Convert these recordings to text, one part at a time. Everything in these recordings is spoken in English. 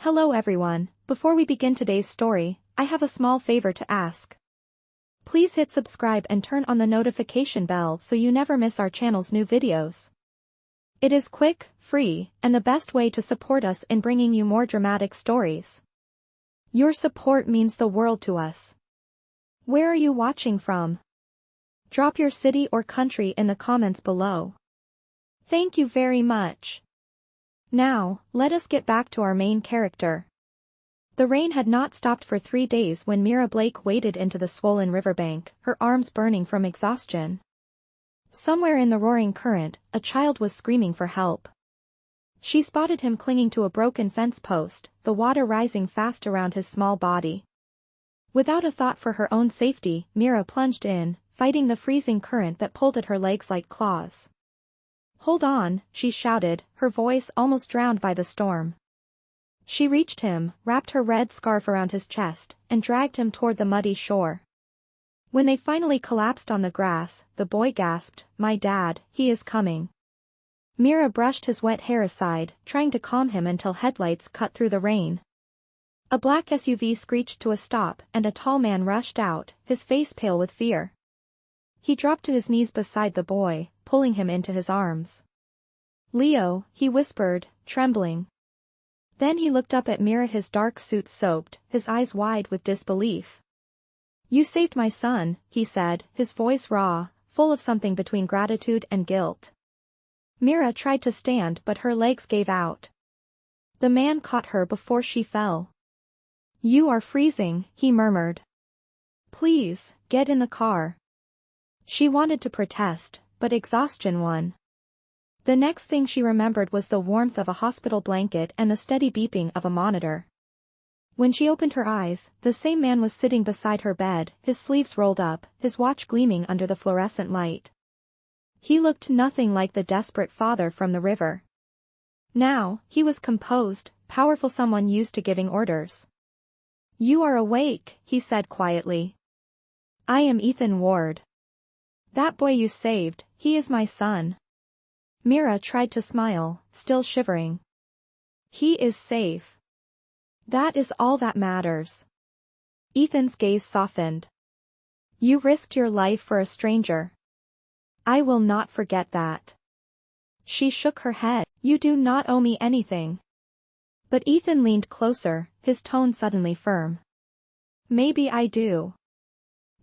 Hello everyone, before we begin today's story, I have a small favor to ask. Please hit subscribe and turn on the notification bell so you never miss our channel's new videos. It is quick, free, and the best way to support us in bringing you more dramatic stories. Your support means the world to us. Where are you watching from? Drop your city or country in the comments below. Thank you very much. Now, let us get back to our main character. The rain had not stopped for 3 days when Mira Blake waded into the swollen riverbank, her arms burning from exhaustion. Somewhere in the roaring current, a child was screaming for help. She spotted him clinging to a broken fence post, the water rising fast around his small body. Without a thought for her own safety, Mira plunged in, fighting the freezing current that pulled at her legs like claws. "Hold on," she shouted, her voice almost drowned by the storm. She reached him, wrapped her red scarf around his chest, and dragged him toward the muddy shore. When they finally collapsed on the grass, the boy gasped, "My dad, he is coming." Mira brushed his wet hair aside, trying to calm him until headlights cut through the rain. A black SUV screeched to a stop and a tall man rushed out, his face pale with fear. He dropped to his knees beside the boy, pulling him into his arms. "Leo," he whispered, trembling. Then he looked up at Mira, his dark suit soaked, his eyes wide with disbelief. "You saved my son," he said, his voice raw, full of something between gratitude and guilt. Mira tried to stand but her legs gave out. The man caught her before she fell. "You are freezing," he murmured. "Please, get in the car." She wanted to protest, but exhaustion won. The next thing she remembered was the warmth of a hospital blanket and the steady beeping of a monitor. When she opened her eyes, the same man was sitting beside her bed, his sleeves rolled up, his watch gleaming under the fluorescent light. He looked nothing like the desperate father from the river. Now, he was composed, powerful, someone used to giving orders. "You are awake," he said quietly. "I am Ethan Ward. That boy you saved, he is my son." Mira tried to smile, still shivering. "He is safe. That is all that matters." Ethan's gaze softened. "You risked your life for a stranger. I will not forget that." She shook her head. "You do not owe me anything." But Ethan leaned closer, his tone suddenly firm. "Maybe I do.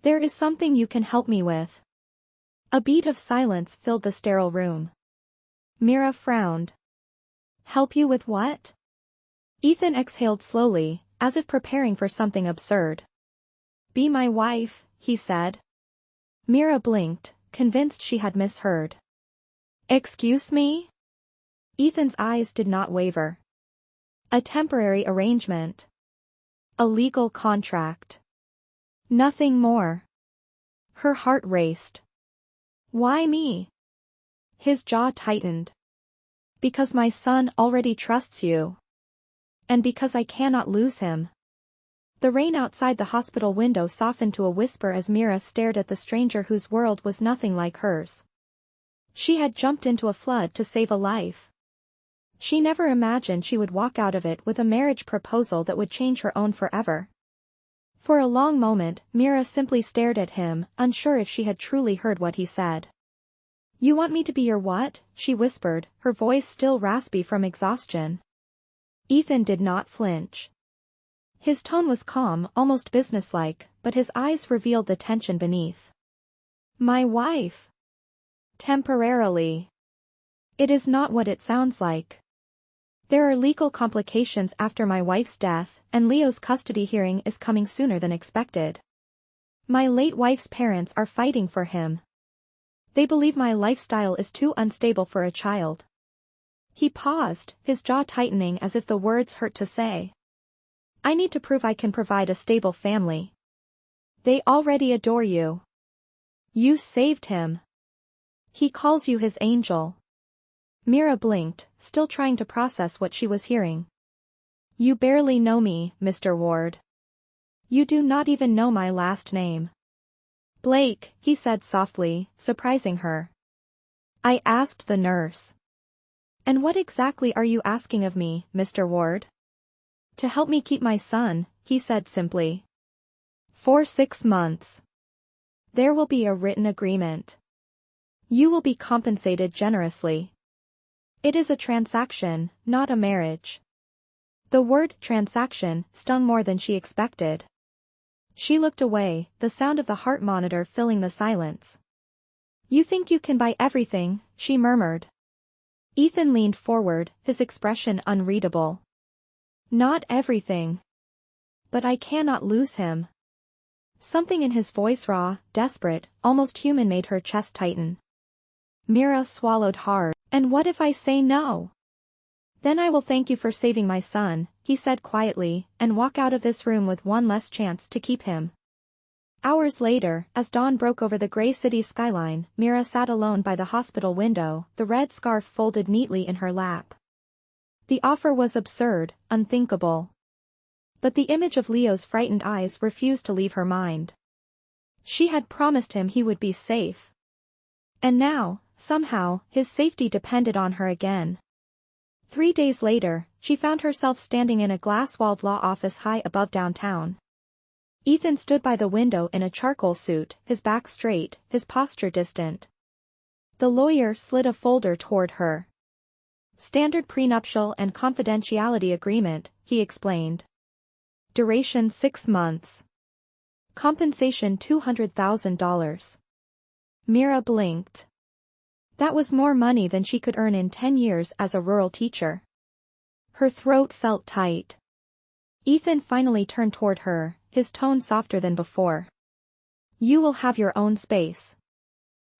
There is something you can help me with." A beat of silence filled the sterile room. Mira frowned. "Help you with what?" Ethan exhaled slowly, as if preparing for something absurd. "Be my wife," he said. Mira blinked, convinced she had misheard. "Excuse me?" Ethan's eyes did not waver. "A temporary arrangement. A legal contract. Nothing more." Her heart raced. "Why me?" His jaw tightened. "Because my son already trusts you. And because I cannot lose him." The rain outside the hospital window softened to a whisper as Mira stared at the stranger whose world was nothing like hers. She had jumped into a flood to save a life. She never imagined she would walk out of it with a marriage proposal that would change her own forever. For a long moment, Mira simply stared at him, unsure if she had truly heard what he said. "You want me to be your what?" she whispered, her voice still raspy from exhaustion. Ethan did not flinch. His tone was calm, almost businesslike, but his eyes revealed the tension beneath. "My wife. Temporarily. It is not what it sounds like. There are legal complications after my wife's death, and Leo's custody hearing is coming sooner than expected. My late wife's parents are fighting for him. They believe my lifestyle is too unstable for a child." He paused, his jaw tightening as if the words hurt to say. "I need to prove I can provide a stable family. They already adore you. You saved him. He calls you his angel." Mira blinked, still trying to process what she was hearing. "You barely know me, Mr. Ward. You do not even know my last name." "Blake," he said softly, surprising her. "I asked the nurse." "And what exactly are you asking of me, Mr. Ward?" To help me keep my son, he said simply. For 6 months. There will be a written agreement. You will be compensated generously. It is a transaction, not a marriage. The word transaction stung more than she expected. She looked away, the sound of the heart monitor filling the silence. You think you can buy everything, she murmured. Ethan leaned forward, his expression unreadable. Not everything. But I cannot lose him. Something in his voice, raw, desperate, almost human, made her chest tighten. Mira swallowed hard. And what if I say no? Then I will thank you for saving my son, he said quietly, and walk out of this room with one less chance to keep him. Hours later, as dawn broke over the gray city skyline, Mira sat alone by the hospital window, the red scarf folded neatly in her lap. The offer was absurd, unthinkable. But the image of Leo's frightened eyes refused to leave her mind. She had promised him he would be safe. And now, somehow, his safety depended on her again. 3 days later, she found herself standing in a glass-walled law office high above downtown. Ethan stood by the window in a charcoal suit, his back straight, his posture distant. The lawyer slid a folder toward her. Standard prenuptial and confidentiality agreement, he explained. Duration 6 months. Compensation $200,000. Mira blinked. That was more money than she could earn in 10 years as a rural teacher. Her throat felt tight. Ethan finally turned toward her, his tone softer than before. You will have your own space.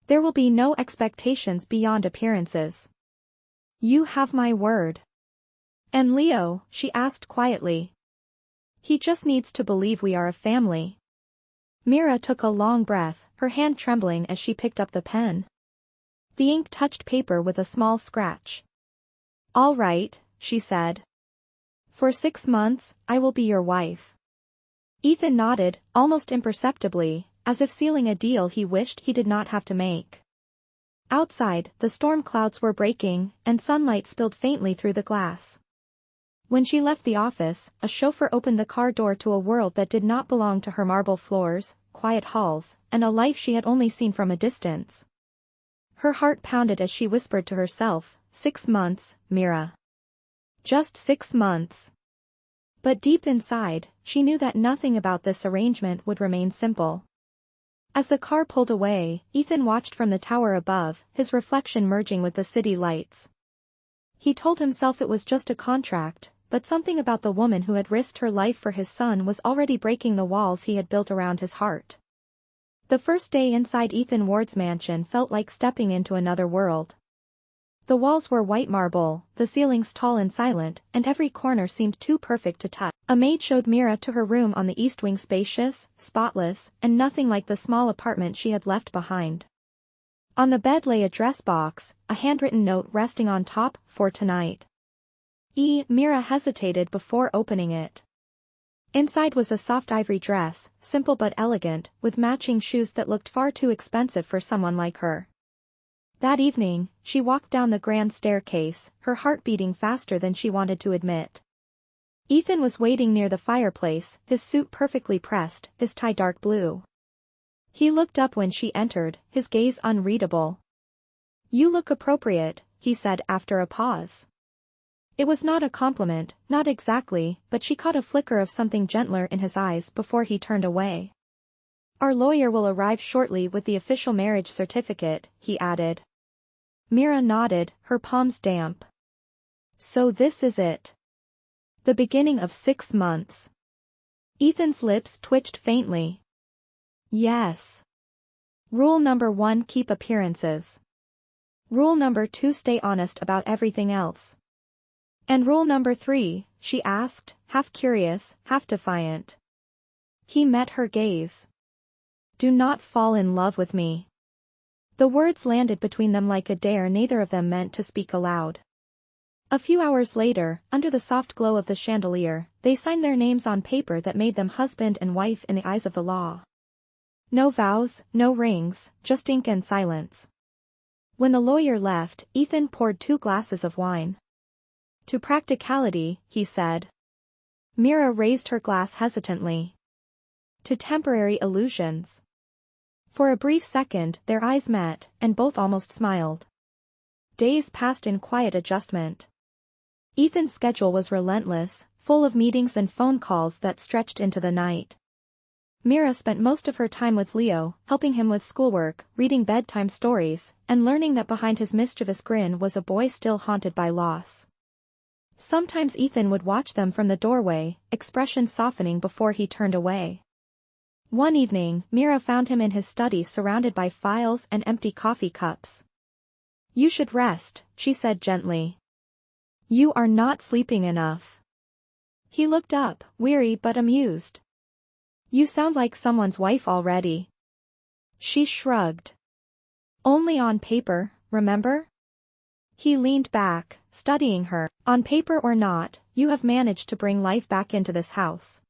There will be no expectations beyond appearances. You have my word. And Leo, she asked quietly. He just needs to believe we are a family. Mira took a long breath, her hand trembling as she picked up the pen. The ink touched paper with a small scratch. All right, she said. For 6 months, I will be your wife. Ethan nodded, almost imperceptibly, as if sealing a deal he wished he did not have to make. Outside, the storm clouds were breaking, and sunlight spilled faintly through the glass. When she left the office, a chauffeur opened the car door to a world that did not belong to her: marble floors, quiet halls, and a life she had only seen from a distance. Her heart pounded as she whispered to herself, 6 months, Mira. Just 6 months. But deep inside, she knew that nothing about this arrangement would remain simple. As the car pulled away, Ethan watched from the tower above, his reflection merging with the city lights. He told himself it was just a contract, but something about the woman who had risked her life for his son was already breaking the walls he had built around his heart. The first day inside Ethan Ward's mansion felt like stepping into another world. The walls were white marble, the ceilings tall and silent, and every corner seemed too perfect to touch. A maid showed Mira to her room on the east wing, spacious, spotless, and nothing like the small apartment she had left behind. On the bed lay a dress box, a handwritten note resting on top, for tonight. Mira hesitated before opening it. Inside was a soft ivory dress, simple but elegant, with matching shoes that looked far too expensive for someone like her. That evening, she walked down the grand staircase, her heart beating faster than she wanted to admit. Ethan was waiting near the fireplace, his suit perfectly pressed, his tie dark blue. He looked up when she entered, his gaze unreadable. You look appropriate, he said after a pause. It was not a compliment, not exactly, but she caught a flicker of something gentler in his eyes before he turned away. Our lawyer will arrive shortly with the official marriage certificate, he added. Mira nodded, her palms damp. So this is it. The beginning of 6 months. Ethan's lips twitched faintly. Yes. Rule number 1: keep appearances. Rule number 2: stay honest about everything else. And rule number 3, she asked, half curious, half defiant. He met her gaze. Do not fall in love with me. The words landed between them like a dare neither of them meant to speak aloud. A few hours later, under the soft glow of the chandelier, they signed their names on paper that made them husband and wife in the eyes of the law. No vows, no rings, just ink and silence. When the lawyer left, Ethan poured 2 glasses of wine. To practicality, he said. Mira raised her glass hesitantly. To temporary illusions. For a brief second, their eyes met, and both almost smiled. Days passed in quiet adjustment. Ethan's schedule was relentless, full of meetings and phone calls that stretched into the night. Mira spent most of her time with Leo, helping him with schoolwork, reading bedtime stories, and learning that behind his mischievous grin was a boy still haunted by loss. Sometimes Ethan would watch them from the doorway, expression softening before he turned away. One evening, Mira found him in his study surrounded by files and empty coffee cups. "You should rest," she said gently. "You are not sleeping enough." He looked up, weary but amused. "You sound like someone's wife already." She shrugged. "Only on paper, remember?" He leaned back, studying her. "On paper or not, you have managed to bring life back into this house."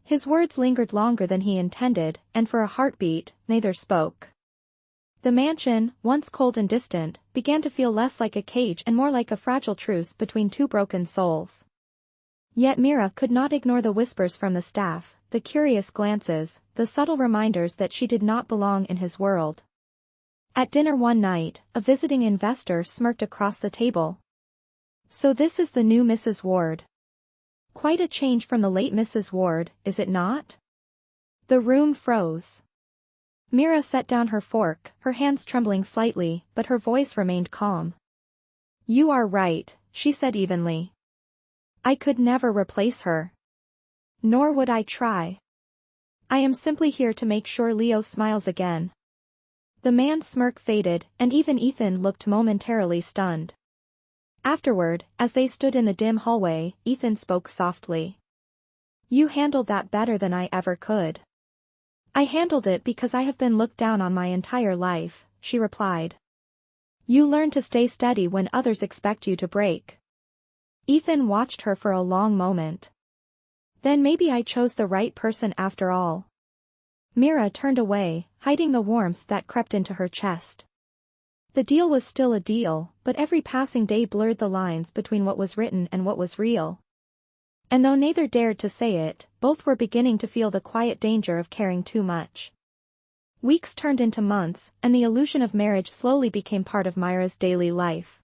His words lingered longer than he intended, and for a heartbeat, neither spoke. The mansion, once cold and distant, began to feel less like a cage and more like a fragile truce between two broken souls. Yet Mira could not ignore the whispers from the staff, the curious glances, the subtle reminders that she did not belong in his world. At dinner one night, a visiting investor smirked across the table. "So this is the new Mrs. Ward. Quite a change from the late Mrs. Ward, is it not?" The room froze. Mira set down her fork, her hands trembling slightly, but her voice remained calm. "You are right," she said evenly. "I could never replace her. Nor would I try. I am simply here to make sure Leo smiles again." The man's smirk faded, and even Ethan looked momentarily stunned. Afterward, as they stood in the dim hallway, Ethan spoke softly. "You handled that better than I ever could." "I handled it because I have been looked down on my entire life," she replied. "You learn to stay steady when others expect you to break." Ethan watched her for a long moment. "Then maybe I chose the right person after all." Mira turned away, hiding the warmth that crept into her chest. The deal was still a deal, but every passing day blurred the lines between what was written and what was real. And though neither dared to say it, both were beginning to feel the quiet danger of caring too much. Weeks turned into months, and the illusion of marriage slowly became part of Mira's daily life.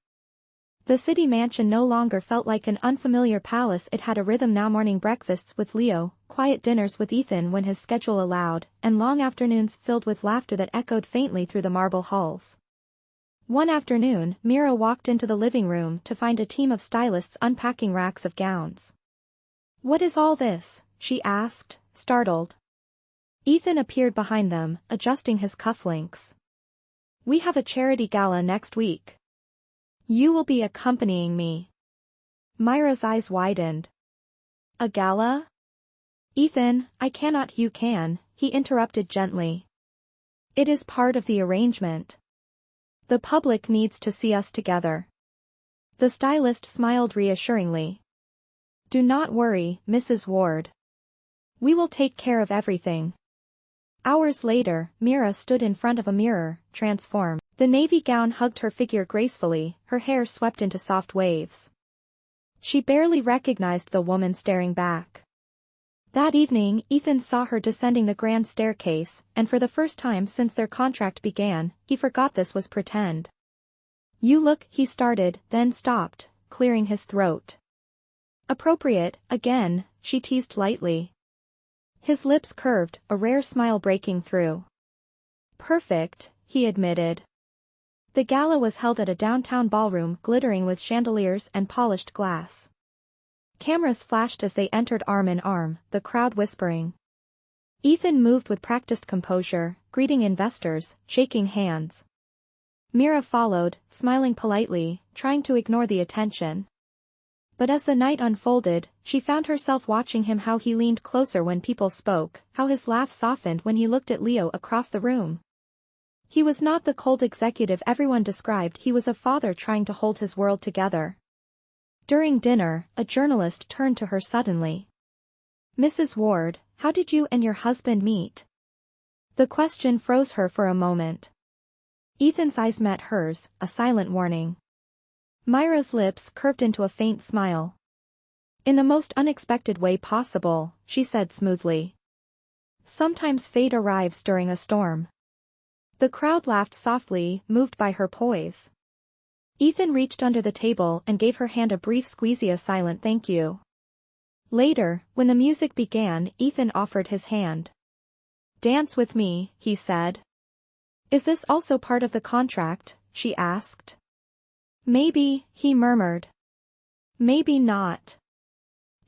The city mansion no longer felt like an unfamiliar palace. It had a rhythm now: morning breakfasts with Leo, quiet dinners with Ethan when his schedule allowed, and long afternoons filled with laughter that echoed faintly through the marble halls. One afternoon, Mira walked into the living room to find a team of stylists unpacking racks of gowns. "What is all this?" she asked, startled. Ethan appeared behind them, adjusting his cufflinks. "We have a charity gala next week. You will be accompanying me." Mira's eyes widened. "A gala?" "Ethan, I cannot." "You can," he interrupted gently. "It is part of the arrangement. The public needs to see us together." The stylist smiled reassuringly. "Do not worry, Mrs. Ward. We will take care of everything." Hours later, Mira stood in front of a mirror, transformed. The navy gown hugged her figure gracefully, her hair swept into soft waves. She barely recognized the woman staring back. That evening, Ethan saw her descending the grand staircase, and for the first time since their contract began, he forgot this was pretend. "You look," he started, then stopped, clearing his throat. "Appropriate, again," she teased lightly. His lips curved, a rare smile breaking through. "Perfect," he admitted. The gala was held at a downtown ballroom glittering with chandeliers and polished glass. Cameras flashed as they entered arm in arm, the crowd whispering. Ethan moved with practiced composure, greeting investors, shaking hands. Mira followed, smiling politely, trying to ignore the attention. But as the night unfolded, she found herself watching him: how he leaned closer when people spoke, how his laugh softened when he looked at Leo across the room. He was not the cold executive everyone described. He was a father trying to hold his world together. During dinner, a journalist turned to her suddenly. "Mrs. Ward, how did you and your husband meet?" The question froze her for a moment. Ethan's eyes met hers, a silent warning. Mira's lips curved into a faint smile. In the most unexpected way possible, she said smoothly. Sometimes fate arrives during a storm. The crowd laughed softly, moved by her poise. Ethan reached under the table and gave her hand a brief squeezy, a silent thank you. Later, when the music began, Ethan offered his hand. Dance with me, he said. Is this also part of the contract? She asked. Maybe, he murmured. Maybe not.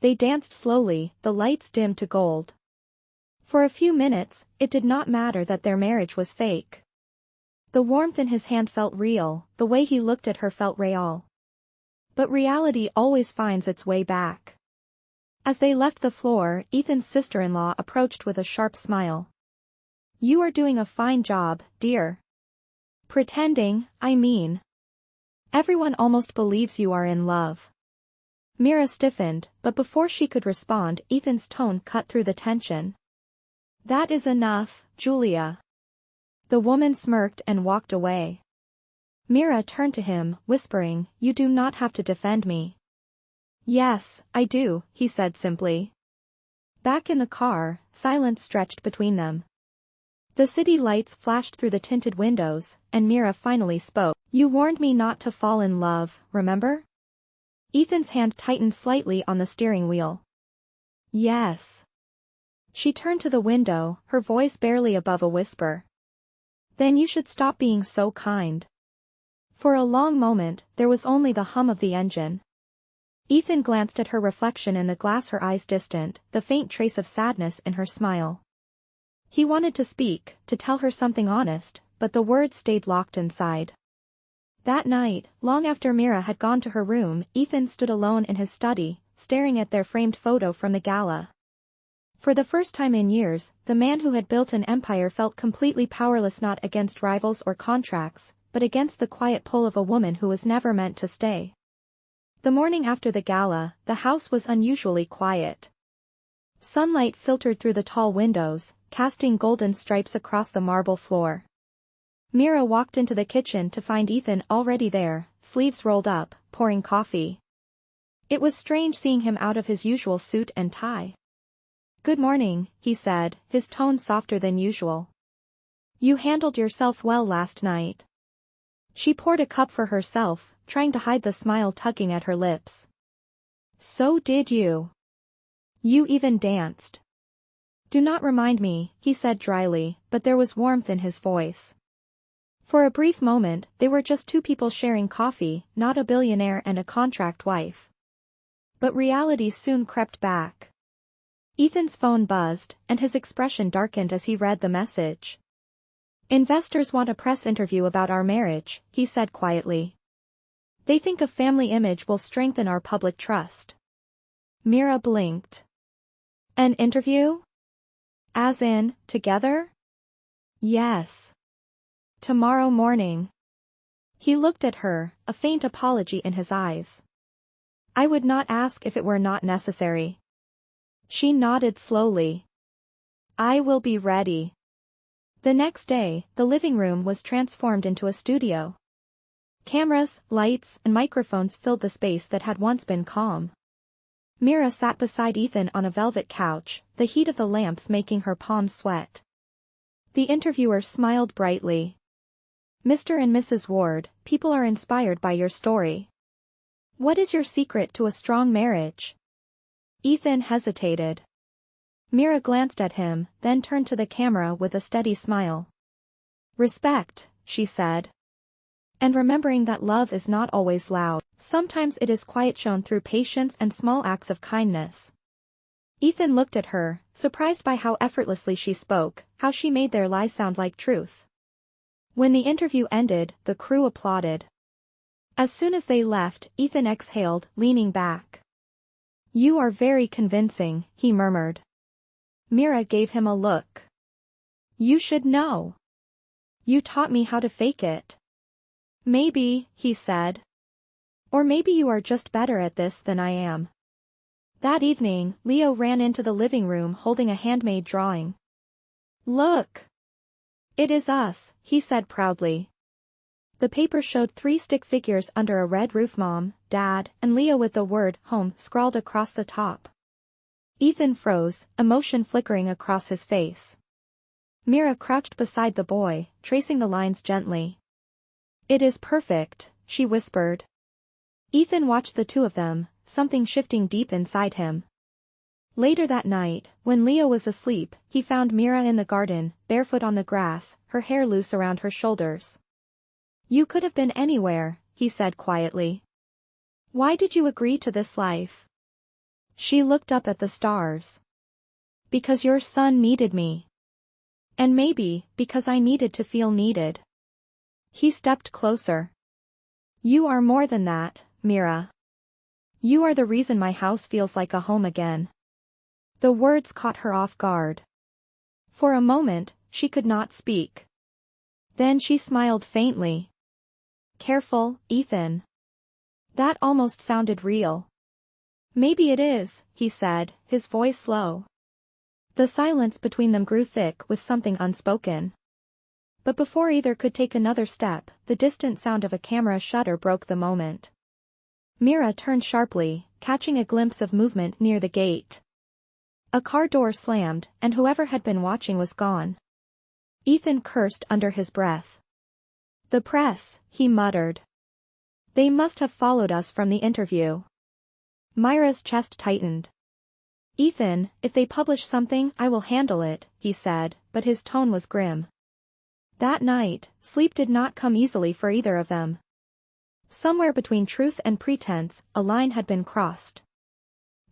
They danced slowly, the lights dimmed to gold. For a few minutes, it did not matter that their marriage was fake. The warmth in his hand felt real, the way he looked at her felt real. But reality always finds its way back. As they left the floor, Ethan's sister-in-law approached with a sharp smile. You are doing a fine job, dear. Pretending, I mean. Everyone almost believes you are in love. Mira stiffened, but before she could respond, Ethan's tone cut through the tension. That is enough, Julia. The woman smirked and walked away. Mira turned to him, whispering, You do not have to defend me. Yes, I do, he said simply. Back in the car, silence stretched between them. The city lights flashed through the tinted windows, and Mira finally spoke. You warned me not to fall in love, remember? Ethan's hand tightened slightly on the steering wheel. Yes. She turned to the window, her voice barely above a whisper. Then you should stop being so kind. For a long moment, there was only the hum of the engine. Ethan glanced at her reflection in the glass, her eyes distant, the faint trace of sadness in her smile. He wanted to speak, to tell her something honest, but the words stayed locked inside. That night, long after Mira had gone to her room, Ethan stood alone in his study, staring at their framed photo from the gala. For the first time in years, the man who had built an empire felt completely powerless, not against rivals or contracts, but against the quiet pull of a woman who was never meant to stay. The morning after the gala, the house was unusually quiet. Sunlight filtered through the tall windows, casting golden stripes across the marble floor. Mira walked into the kitchen to find Ethan already there, sleeves rolled up, pouring coffee. It was strange seeing him out of his usual suit and tie. Good morning, he said, his tone softer than usual. You handled yourself well last night. She poured a cup for herself, trying to hide the smile tugging at her lips. So did you. You even danced. Do not remind me, he said dryly, but there was warmth in his voice. For a brief moment, they were just two people sharing coffee, not a billionaire and a contract wife. But reality soon crept back. Ethan's phone buzzed, and his expression darkened as he read the message. Investors want a press interview about our marriage, he said quietly. They think a family image will strengthen our public trust. Mira blinked. An interview? As in, together? Yes. Tomorrow morning. He looked at her, a faint apology in his eyes. I would not ask if it were not necessary. She nodded slowly. I will be ready. The next day, the living room was transformed into a studio. Cameras, lights, and microphones filled the space that had once been calm. Mira sat beside Ethan on a velvet couch, the heat of the lamps making her palms sweat. The interviewer smiled brightly. Mr. and Mrs. Ward, people are inspired by your story. What is your secret to a strong marriage? Ethan hesitated. Mira glanced at him, then turned to the camera with a steady smile. Respect, she said. And remembering that love is not always loud, sometimes it is quiet, shown through patience and small acts of kindness. Ethan looked at her, surprised by how effortlessly she spoke, how she made their lies sound like truth. When the interview ended, the crew applauded. As soon as they left, Ethan exhaled, leaning back. You are very convincing, he murmured. Mira gave him a look. You should know. You taught me how to fake it. Maybe, he said. Or maybe you are just better at this than I am. That evening, Leo ran into the living room holding a handmade drawing. Look. It is us, he said proudly. The paper showed 3 stick figures under a red roof: Mom, Dad, and Leo, with the word home scrawled across the top. Ethan froze, emotion flickering across his face. Mira crouched beside the boy, tracing the lines gently. "It is perfect," she whispered. Ethan watched the two of them, something shifting deep inside him. Later that night, when Leo was asleep, he found Mira in the garden, barefoot on the grass, her hair loose around her shoulders. "You could have been anywhere," he said quietly. "Why did you agree to this life?" She looked up at the stars. "Because your son needed me. And maybe, because I needed to feel needed." He stepped closer. "You are more than that, Mira. You are the reason my house feels like a home again." The words caught her off guard. For a moment, she could not speak. Then she smiled faintly. "Careful, Ethan. That almost sounded real." "Maybe it is," he said, his voice low. The silence between them grew thick with something unspoken. But before either could take another step, the distant sound of a camera shutter broke the moment. Mira turned sharply, catching a glimpse of movement near the gate. A car door slammed, and whoever had been watching was gone. Ethan cursed under his breath. "The press," he muttered. "They must have followed us from the interview." Mira's chest tightened. "Ethan, if they publish something, I will handle it," he said, but his tone was grim. That night, sleep did not come easily for either of them. Somewhere between truth and pretense, a line had been crossed.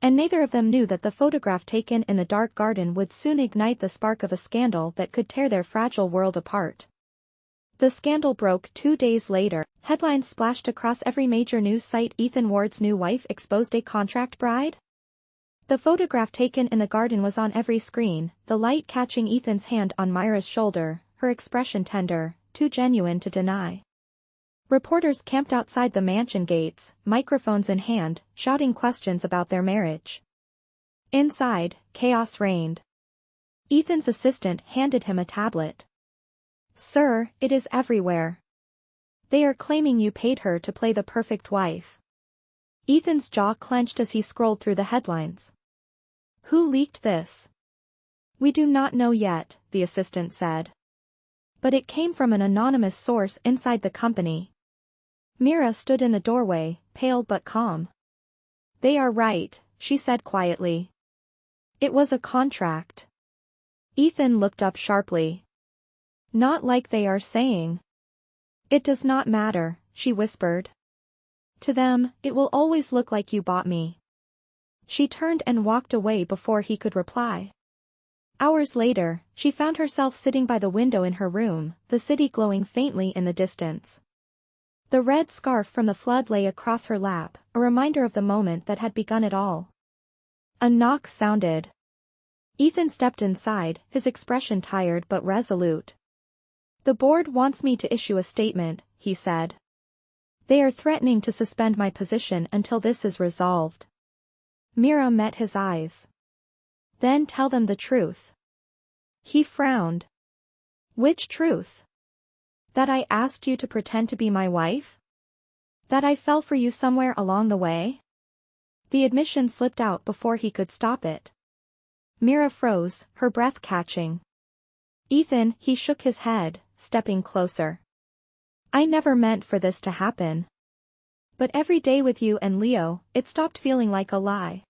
And neither of them knew that the photograph taken in the dark garden would soon ignite the spark of a scandal that could tear their fragile world apart. The scandal broke 2 days later. Headlines splashed across every major news site: Ethan Ward's new wife exposed, a contract bride? The photograph taken in the garden was on every screen, the light catching Ethan's hand on Mira's shoulder, her expression tender, too genuine to deny. Reporters camped outside the mansion gates, microphones in hand, shouting questions about their marriage. Inside, chaos reigned. Ethan's assistant handed him a tablet. "Sir, it is everywhere. They are claiming you paid her to play the perfect wife." Ethan's jaw clenched as he scrolled through the headlines. "Who leaked this?" "We do not know yet," the assistant said. "But it came from an anonymous source inside the company." Mira stood in the doorway, pale but calm. "They are right," she said quietly. "It was a contract." Ethan looked up sharply. "Not like they are saying." "It does not matter," she whispered. "To them, it will always look like you bought me." She turned and walked away before he could reply. Hours later, she found herself sitting by the window in her room, the city glowing faintly in the distance. The red scarf from the flood lay across her lap, a reminder of the moment that had begun it all. A knock sounded. Ethan stepped inside, his expression tired but resolute. "The board wants me to issue a statement," he said. "They are threatening to suspend my position until this is resolved." Mira met his eyes. "Then tell them the truth." He frowned. "Which truth? That I asked you to pretend to be my wife? That I fell for you somewhere along the way?" The admission slipped out before he could stop it. Mira froze, her breath catching. "Ethan," he shook his head, stepping closer. "I never meant for this to happen. But every day with you and Leo, it stopped feeling like a lie."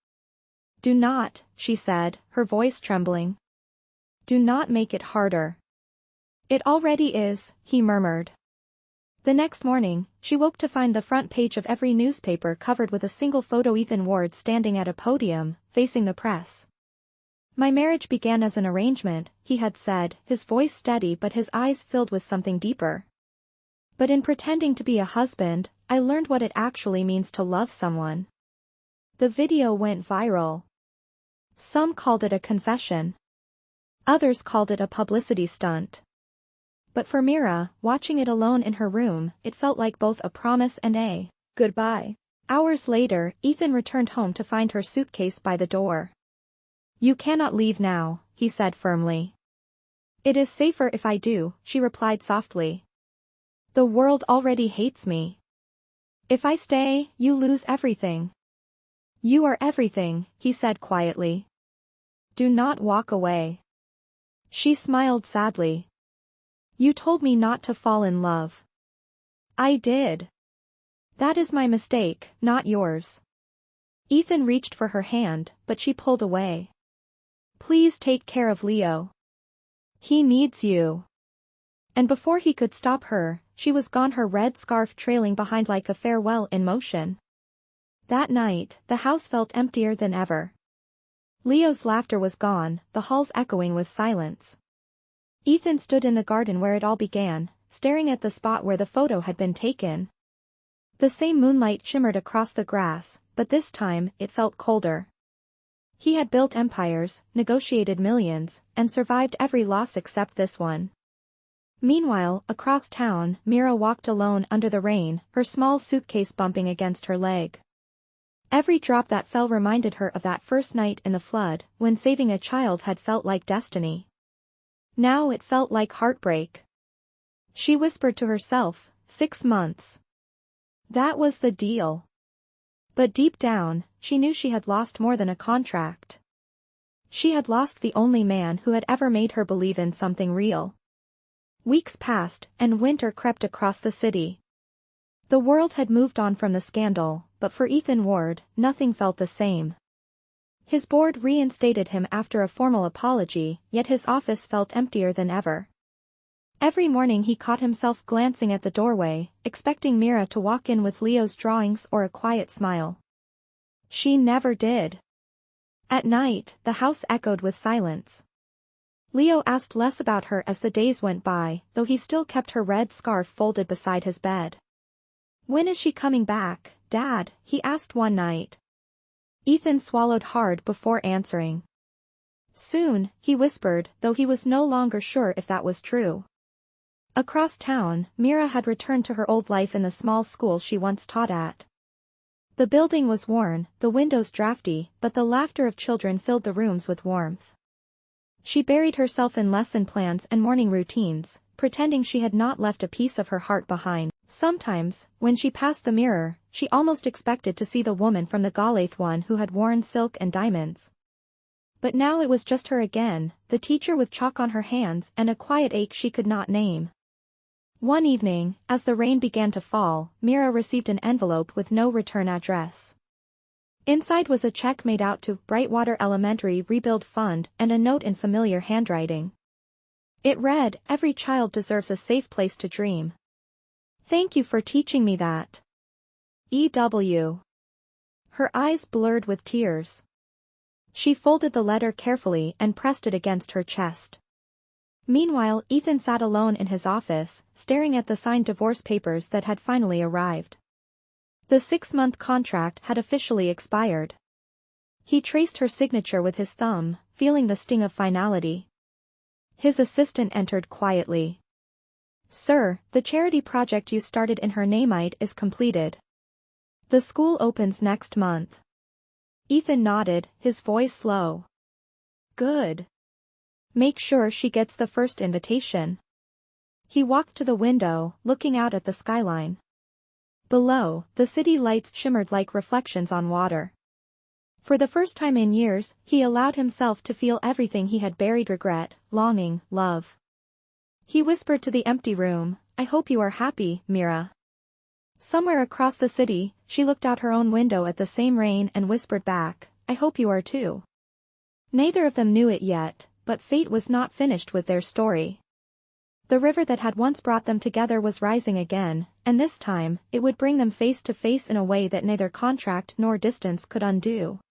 "Do not," she said, her voice trembling. "Do not make it harder." "It already is," he murmured. The next morning, she woke to find the front page of every newspaper covered with a single photo: Ethan Ward standing at a podium, facing the press. "My marriage began as an arrangement," he had said, his voice steady but his eyes filled with something deeper. "But in pretending to be a husband, I learned what it actually means to love someone." The video went viral. Some called it a confession. Others called it a publicity stunt. But for Mira, watching it alone in her room, it felt like both a promise and a goodbye. Hours later, Ethan returned home to find her suitcase by the door. "You cannot leave now," he said firmly. "It is safer if I do," she replied softly. The world already hates me. If I stay, you lose everything. You are everything, he said quietly. Do not walk away. She smiled sadly. You told me not to fall in love. I did. That is my mistake, not yours. Ethan reached for her hand, but she pulled away. Please take care of Leo. He needs you. And before he could stop her, she was gone, her red scarf trailing behind like a farewell in motion. That night, the house felt emptier than ever. Leo's laughter was gone, the halls echoing with silence. Ethan stood in the garden where it all began, staring at the spot where the photo had been taken. The same moonlight shimmered across the grass, but this time, it felt colder. He had built empires, negotiated millions, and survived every loss except this one. Meanwhile, across town, Mira walked alone under the rain, her small suitcase bumping against her leg. Every drop that fell reminded her of that first night in the flood, when saving a child had felt like destiny. Now it felt like heartbreak. She whispered to herself, 6 months. That was the deal. But deep down, she knew she had lost more than a contract. She had lost the only man who had ever made her believe in something real. Weeks passed, and winter crept across the city. The world had moved on from the scandal, but for Ethan Ward, nothing felt the same. His board reinstated him after a formal apology, yet his office felt emptier than ever. Every morning he caught himself glancing at the doorway, expecting Mira to walk in with Leo's drawings or a quiet smile. She never did. At night, the house echoed with silence. Leo asked less about her as the days went by, though he still kept her red scarf folded beside his bed. When is she coming back, Dad? He asked one night. Ethan swallowed hard before answering. Soon, he whispered, though he was no longer sure if that was true. Across town, Mira had returned to her old life in the small school she once taught at. The building was worn, the windows drafty, but the laughter of children filled the rooms with warmth. She buried herself in lesson plans and morning routines, pretending she had not left a piece of her heart behind. Sometimes, when she passed the mirror, she almost expected to see the woman from the Galath one who had worn silk and diamonds. But now it was just her again, the teacher with chalk on her hands and a quiet ache she could not name. One evening, as the rain began to fall, Mira received an envelope with no return address. Inside was a check made out to Brightwater Elementary Rebuild Fund and a note in familiar handwriting. It read, "Every child deserves a safe place to dream. Thank you for teaching me that. E.W." Her eyes blurred with tears. She folded the letter carefully and pressed it against her chest. Meanwhile, Ethan sat alone in his office, staring at the signed divorce papers that had finally arrived. The 6-month contract had officially expired. He traced her signature with his thumb, feeling the sting of finality. His assistant entered quietly. "Sir, the charity project you started in her name is completed. The school opens next month." Ethan nodded, his voice low. "Good. Make sure she gets the first invitation." He walked to the window, looking out at the skyline. Below, the city lights shimmered like reflections on water. For the first time in years, he allowed himself to feel everything he had buried: regret, longing, love. He whispered to the empty room, "I hope you are happy, Mira." Somewhere across the city, she looked out her own window at the same rain and whispered back, "I hope you are too." Neither of them knew it yet, but fate was not finished with their story. The river that had once brought them together was rising again, and this time, it would bring them face to face in a way that neither contract nor distance could undo.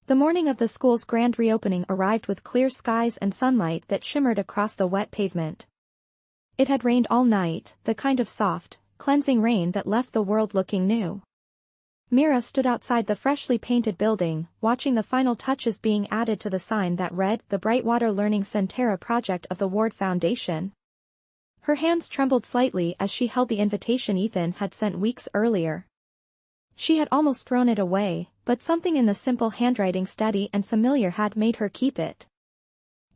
The morning of the school's grand reopening arrived with clear skies and sunlight that shimmered across the wet pavement. It had rained all night, the kind of soft, cleansing rain that left the world looking new. Mira stood outside the freshly painted building, watching the final touches being added to the sign that read, "The Brightwater Learning Center Project of the Ward Foundation." Her hands trembled slightly as she held the invitation Ethan had sent weeks earlier. She had almost thrown it away, but something in the simple handwriting, steady and familiar, had made her keep it.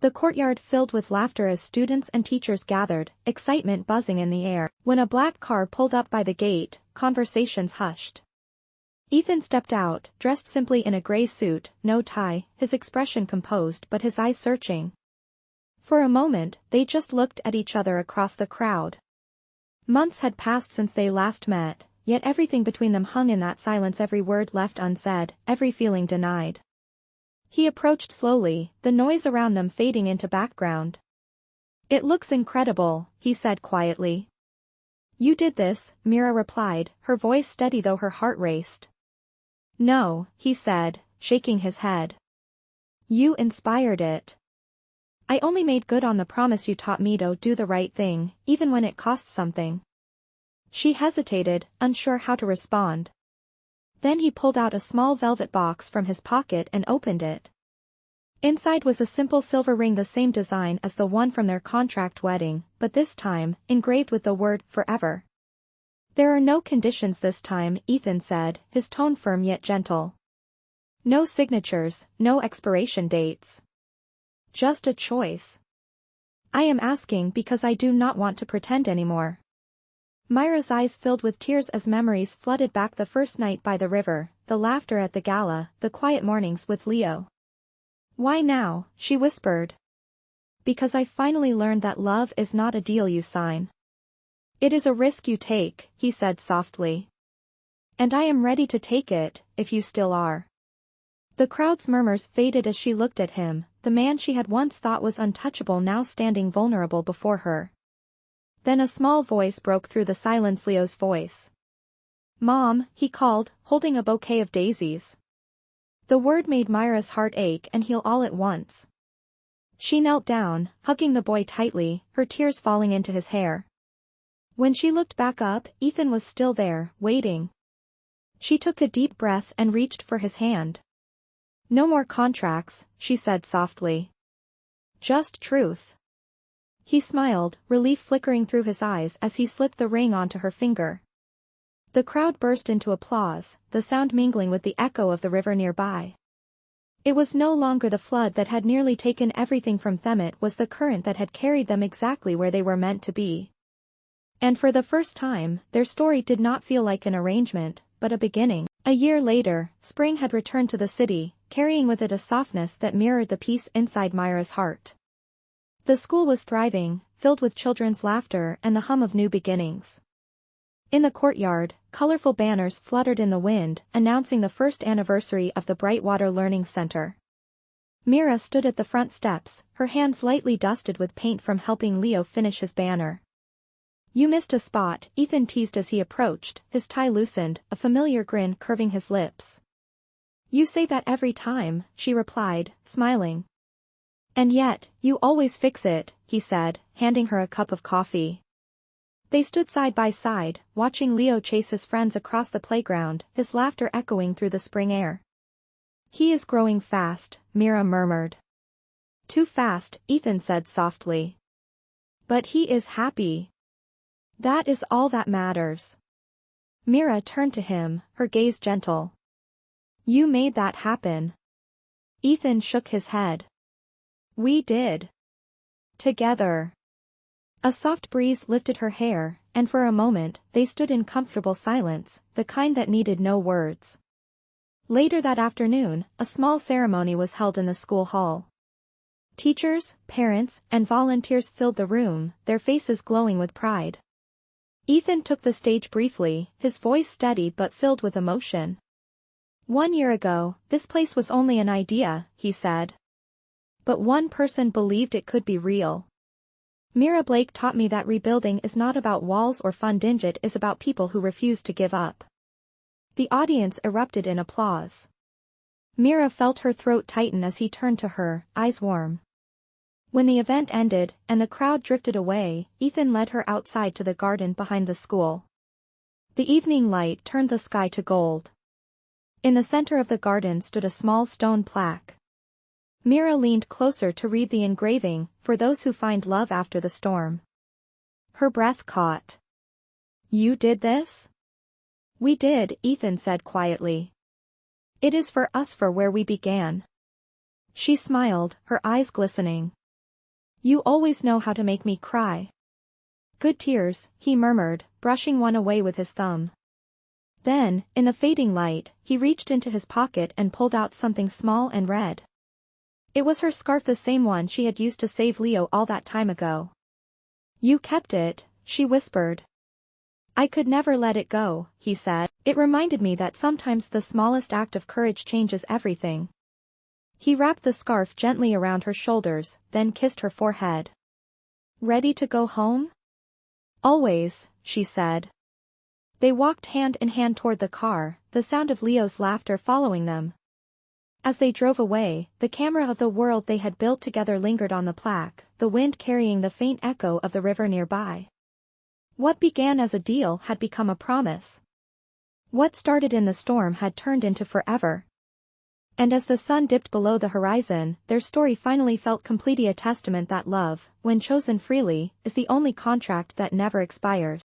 The courtyard filled with laughter as students and teachers gathered, excitement buzzing in the air. When a black car pulled up by the gate, conversations hushed. Ethan stepped out, dressed simply in a gray suit, no tie, his expression composed but his eyes searching. For a moment, they just looked at each other across the crowd. Months had passed since they last met, yet everything between them hung in that silence, every word left unsaid, every feeling denied. He approached slowly, the noise around them fading into background. "It looks incredible," he said quietly. "You did this," Mira replied, her voice steady though her heart raced. "No," he said, shaking his head. "You inspired it. I only made good on the promise you taught me to do the right thing, even when it costs something." She hesitated, unsure how to respond. Then he pulled out a small velvet box from his pocket and opened it. Inside was a simple silver ring, the same design as the one from their contract wedding, but this time, engraved with the word, forever. "There are no conditions this time," Ethan said, his tone firm yet gentle. "No signatures, no expiration dates. Just a choice. I am asking because I do not want to pretend anymore." Mira's eyes filled with tears as memories flooded back, the first night by the river, the laughter at the gala, the quiet mornings with Leo. "Why now?" she whispered. "Because I finally learned that love is not a deal you sign. It is a risk you take," he said softly. "And I am ready to take it, if you still are." The crowd's murmurs faded as she looked at him, the man she had once thought was untouchable now standing vulnerable before her. Then a small voice broke through the silence, Leo's voice. "Mom," he called, holding a bouquet of daisies. The word made Mira's heart ache and heal all at once. She knelt down, hugging the boy tightly, her tears falling into his hair. When she looked back up, Ethan was still there, waiting. She took a deep breath and reached for his hand. "No more contracts," she said softly. "Just truth." He smiled, relief flickering through his eyes as he slipped the ring onto her finger. The crowd burst into applause, the sound mingling with the echo of the river nearby. It was no longer the flood that had nearly taken everything from them, it was the current that had carried them exactly where they were meant to be. And for the first time, their story did not feel like an arrangement, but a beginning. A year later, spring had returned to the city, carrying with it a softness that mirrored the peace inside Mira's heart. The school was thriving, filled with children's laughter and the hum of new beginnings. In the courtyard, colorful banners fluttered in the wind, announcing the first anniversary of the Brightwater Learning Center. Mira stood at the front steps, her hands lightly dusted with paint from helping Leo finish his banner. "You missed a spot," Ethan teased as he approached, his tie loosened, a familiar grin curving his lips. "You say that every time," she replied, smiling. "And yet, you always fix it," he said, handing her a cup of coffee. They stood side by side, watching Leo chase his friends across the playground, his laughter echoing through the spring air. "He is growing fast," Mira murmured. "Too fast," Ethan said softly. "But he is happy. That is all that matters." Mira turned to him, her gaze gentle. "You made that happen." Ethan shook his head. "We did. Together." A soft breeze lifted her hair, and for a moment, they stood in comfortable silence, the kind that needed no words. Later that afternoon, a small ceremony was held in the school hall. Teachers, parents, and volunteers filled the room, their faces glowing with pride. Ethan took the stage briefly, his voice steady but filled with emotion. "1 year ago, this place was only an idea," he said. "But one person believed it could be real. Mira Blake taught me that rebuilding is not about walls or funding, it is about people who refuse to give up." The audience erupted in applause. Mira felt her throat tighten as he turned to her, eyes warm. When the event ended, and the crowd drifted away, Ethan led her outside to the garden behind the school. The evening light turned the sky to gold. In the center of the garden stood a small stone plaque. Mira leaned closer to read the engraving, "For those who find love after the storm." Her breath caught. "You did this?" "We did," Ethan said quietly. "It is for us, for where we began." She smiled, her eyes glistening. You always know how to make me cry. Good tears, he murmured, brushing one away with his thumb. Then, in the fading light, he reached into his pocket and pulled out something small and red. It was her scarf, the same one she had used to save Leo all that time ago. You kept it, she whispered. I could never let it go, he said. It reminded me that sometimes the smallest act of courage changes everything. He wrapped the scarf gently around her shoulders, then kissed her forehead. Ready to go home? Always, she said. They walked hand in hand toward the car, the sound of Leo's laughter following them. As they drove away, the camera of the world they had built together lingered on the plaque, the wind carrying the faint echo of the river nearby. What began as a deal had become a promise. What started in the storm had turned into forever. And as the sun dipped below the horizon, their story finally felt complete, a testament that love, when chosen freely, is the only contract that never expires.